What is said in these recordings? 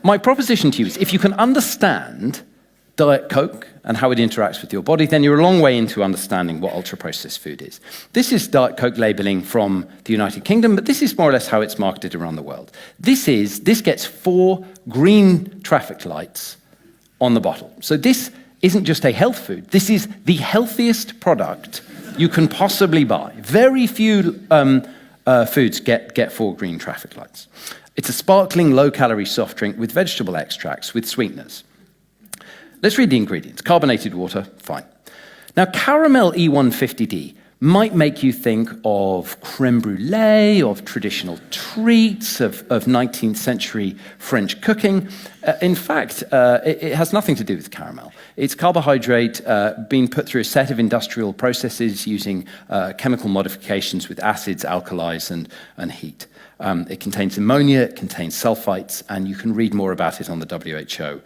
my proposition to you is if you can understand Diet Coke and how it interacts with your body, then you're a long way into understanding what ultra-processed food is. This is Diet Coke labeling from the United Kingdom, but this is more or less how it's marketed around the world. This gets 4 green traffic lights on the bottle. So this isn't just a health food. This is the healthiest product you can possibly buy. Very few foods get 4 green traffic lights. It's a sparkling, low-calorie soft drink with vegetable extracts with sweeteners. Let's read the ingredients. Carbonated water, fine. Now, caramel E150D might make you think of creme brulee, of traditional treats, of 19th century French cooking. In fact, it has nothing to do with caramel. It's carbohydrate being put through a set of industrial processes using chemical modifications with acids, alkalis, and heat. It contains ammonia, it contains sulfites, and you can read more about it on the WHO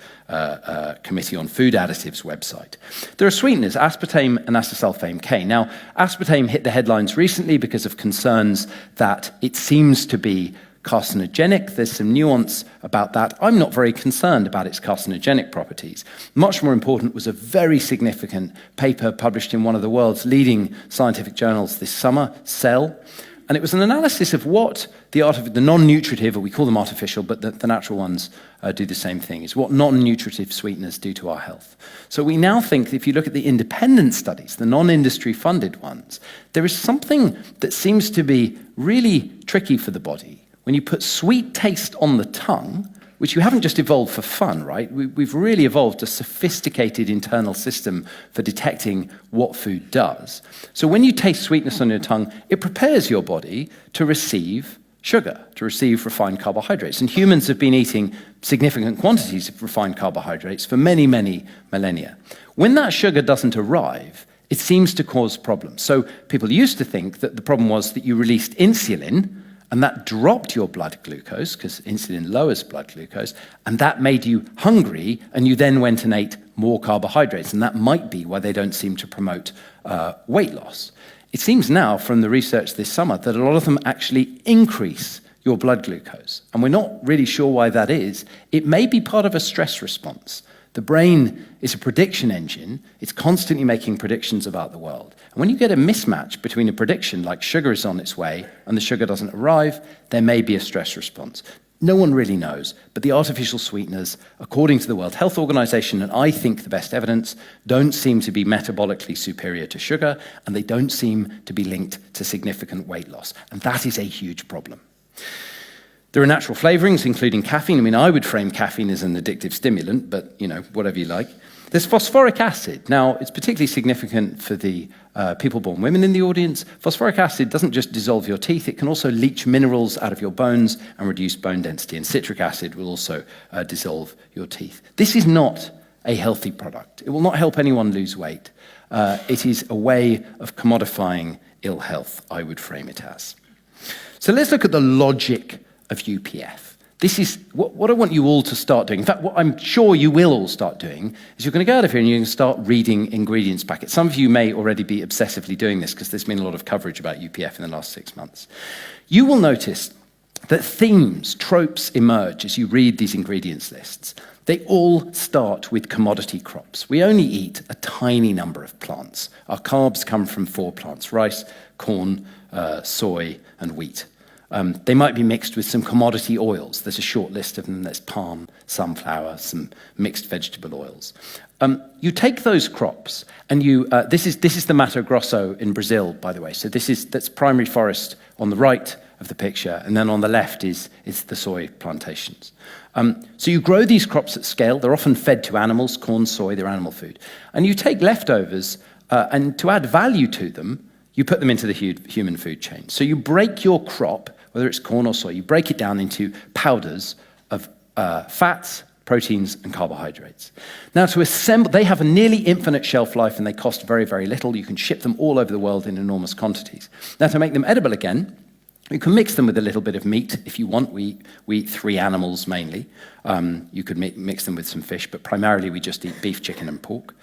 Committee on Food Additives website. There are sweeteners, aspartame and acesulfame K. Now, aspartame hit the headlines recently because of concerns that it seems to be carcinogenic. There's some nuance about that. I'm not very concerned about its carcinogenic properties. Much more important was a very significant paper published in one of the world's leading scientific journals this summer, Cell. And it was an analysis of what the non-nutritive, or we call them artificial, but the natural ones do the same thing, is what non-nutritive sweeteners do to our health. So we now think that if you look at the independent studies, the non-industry funded ones, there is something that seems to be really tricky for the body. When you put sweet taste on the tongue, which you haven't just evolved for fun, right? We've really evolved a sophisticated internal system for detecting what food does. So when you taste sweetness on your tongue, it prepares your body to receive sugar, to receive refined carbohydrates. And humans have been eating significant quantities of refined carbohydrates for many, many millennia. When that sugar doesn't arrive, it seems to cause problems. So people used to think that the problem was that you released insulin, and that dropped your blood glucose, because insulin lowers blood glucose, and that made you hungry, and you then went and ate more carbohydrates, and that might be why they don't seem to promote weight loss. It seems now from the research this summer that a lot of them actually increase your blood glucose, and we're not really sure why that is. It may be part of a stress response. The brain is a prediction engine. It's constantly making predictions about the world. And when you get a mismatch between a prediction, like sugar is on its way, and the sugar doesn't arrive, there may be a stress response. No one really knows, but the artificial sweeteners, according to the World Health Organization, and I think the best evidence, don't seem to be metabolically superior to sugar, and they don't seem to be linked to significant weight loss. And that is a huge problem. There are natural flavorings, including caffeine. I mean, I would frame caffeine as an addictive stimulant, but, whatever you like. There's phosphoric acid. Now, it's particularly significant for the people-born women in the audience. Phosphoric acid doesn't just dissolve your teeth, it can also leach minerals out of your bones and reduce bone density. And citric acid will also dissolve your teeth. This is not a healthy product. It will not help anyone lose weight. It is a way of commodifying ill health, I would frame it as. So let's look at the logic of UPF. This is what I want you all to start doing. In fact, what I'm sure you will all start doing is you're going to go out of here and you're going to start reading ingredients packets. Some of you may already be obsessively doing this because there's been a lot of coverage about UPF in the last 6 months. You will notice that themes, tropes emerge as you read these ingredients lists. They all start with commodity crops. We only eat a tiny number of plants. Our carbs come from 4 plants: rice, corn, soy, and wheat. They might be mixed with some commodity oils. There's a short list of them. There's palm, sunflower, some mixed vegetable oils. You take those crops, and this is the Mato Grosso in Brazil, by the way. So that's primary forest on the right of the picture, and then on the left is the soy plantations. So you grow these crops at scale. They're often fed to animals. Corn, soy, they're animal food. And you take leftovers, and to add value to them, you put them into the human food chain. So you break your crop, whether it's corn or soy, you break it down into powders of fats, proteins, and carbohydrates. Now, to assemble, they have a nearly infinite shelf life, and they cost very, very little. You can ship them all over the world in enormous quantities. Now, to make them edible again, you can mix them with a little bit of meat if you want. We eat 3 animals mainly. You could mix them with some fish, but primarily we just eat beef, chicken, and pork.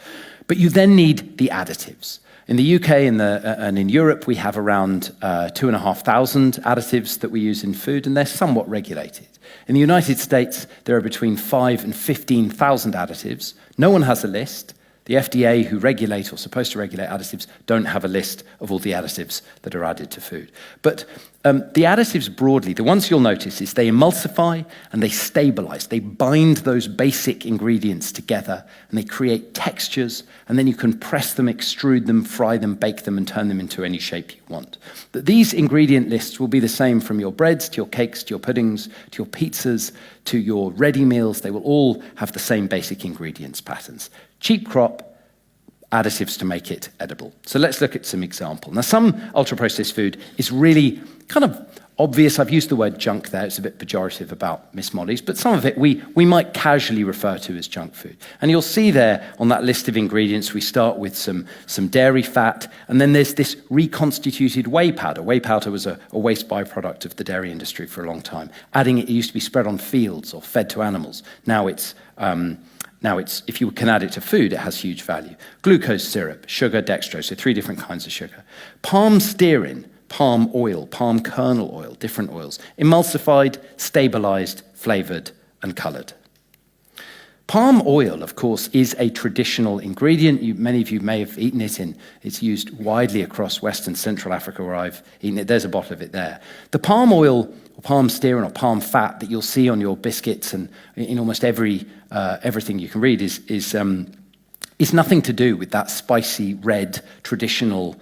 But you then need the additives. In the UK and in Europe, we have around 2,500 additives that we use in food, and they're somewhat regulated. In the United States, there are between 5,000 and 15,000 additives. No one has a list. The FDA, who regulate or supposed to regulate additives, don't have a list of all the additives that are added to food. But the additives broadly, the ones you'll notice is they emulsify and they stabilize. They bind those basic ingredients together and they create textures, and then you can press them, extrude them, fry them, bake them, and turn them into any shape you want. But these ingredient lists will be the same from your breads to your cakes to your puddings to your pizzas to your ready meals. They will all have the same basic ingredients patterns. Cheap crop, additives to make it edible. So let's look at some examples. Now, some ultra-processed food is really kind of obvious. I've used the word junk there. It's a bit pejorative about Miss Molly's, but some of it we might casually refer to as junk food. And you'll see there on that list of ingredients, we start with some dairy fat, and then there's this reconstituted whey powder. Whey powder was a waste byproduct of the dairy industry for a long time. Adding it used to be spread on fields or fed to animals. Now it's if you can add it to food, it has huge value. Glucose syrup, sugar, dextrose, so 3 different kinds of sugar. Palm stearin, palm oil, palm kernel oil, different oils. Emulsified, stabilized, flavored, and colored. Palm oil, of course, is a traditional ingredient. Many of you may have eaten it it's used widely across West and Central Africa where I've eaten it. There's a bottle of it there. The palm oil, or palm stearin, or palm fat that you'll see on your biscuits and in almost everything you can read is nothing to do with that spicy red traditional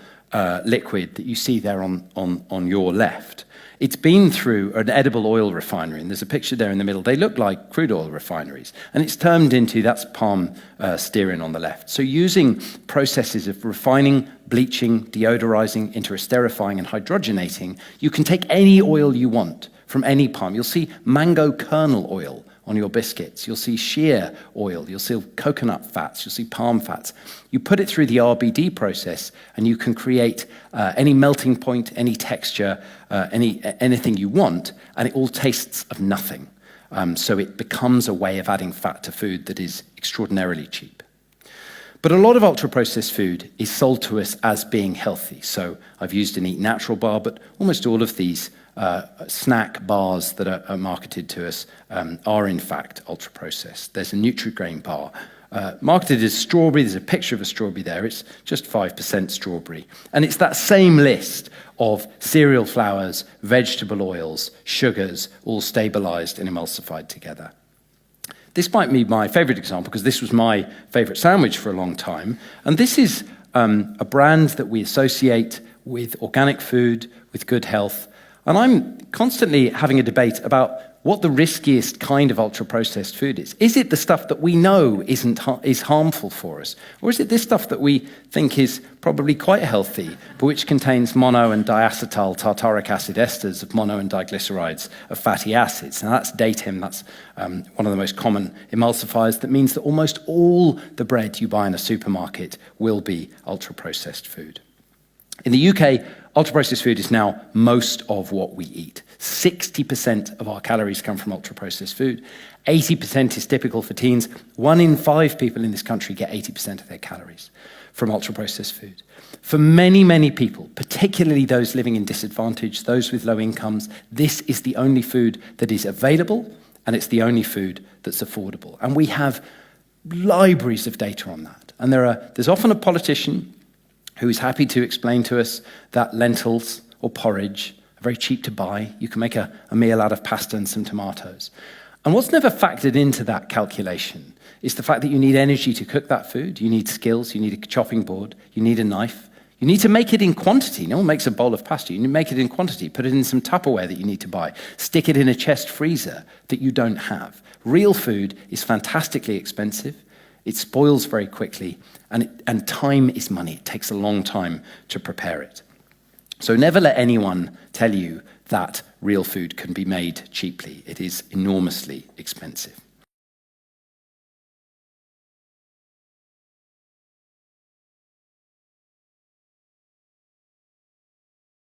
liquid that you see there on your left. It's been through an edible oil refinery, and there's a picture there in the middle. They look like crude oil refineries, and it's turned into, that's palm stearin on the left. So using processes of refining, bleaching, deodorizing, interosterifying, and hydrogenating, you can take any oil you want from any palm. You'll see mango kernel oil on your biscuits. You'll see shea oil. You'll see coconut fats. You'll see palm fats. You put it through the RBD process, and you can create any melting point, any texture, anything you want, and it all tastes of nothing. So it becomes a way of adding fat to food that is extraordinarily cheap. But a lot of ultra-processed food is sold to us as being healthy. So I've used an Eat Natural bar, but almost all of these snack bars that are marketed to us are in fact ultra-processed. There's a Nutri-Grain bar marketed as strawberry. There's a picture of a strawberry there. It's just 5% strawberry. And it's that same list of cereal flours, vegetable oils, sugars, all stabilized and emulsified together. This might be my favorite example because this was my favorite sandwich for a long time. And this is a brand that we associate with organic food, with good health. And I'm constantly having a debate about what the riskiest kind of ultra-processed food is. Is it the stuff that we know is harmful for us? Or is it this stuff that we think is probably quite healthy, but which contains mono and diacetyl tartaric acid esters of mono and diglycerides of fatty acids? Now that's datem, that's one of the most common emulsifiers that means that almost all the bread you buy in a supermarket will be ultra-processed food. In the UK, ultra-processed food is now most of what we eat. 60% of our calories come from ultra-processed food. 80% is typical for teens. 1 in 5 people in this country get 80% of their calories from ultra-processed food. For many, many people, particularly those living in disadvantage, those with low incomes, this is the only food that is available, and it's the only food that's affordable. And we have libraries of data on that. And there's often a politician who is happy to explain to us that lentils or porridge are very cheap to buy. You can make a meal out of pasta and some tomatoes. And what's never factored into that calculation is the fact that you need energy to cook that food. You need skills, you need a chopping board, you need a knife. You need to make it in quantity. No one makes a bowl of pasta. You need to make it in quantity, put it in some Tupperware that you need to buy, stick it in a chest freezer that you don't have. Real food is fantastically expensive. It spoils very quickly, and time is money. It takes a long time to prepare it. So never let anyone tell you that real food can be made cheaply. It is enormously expensive.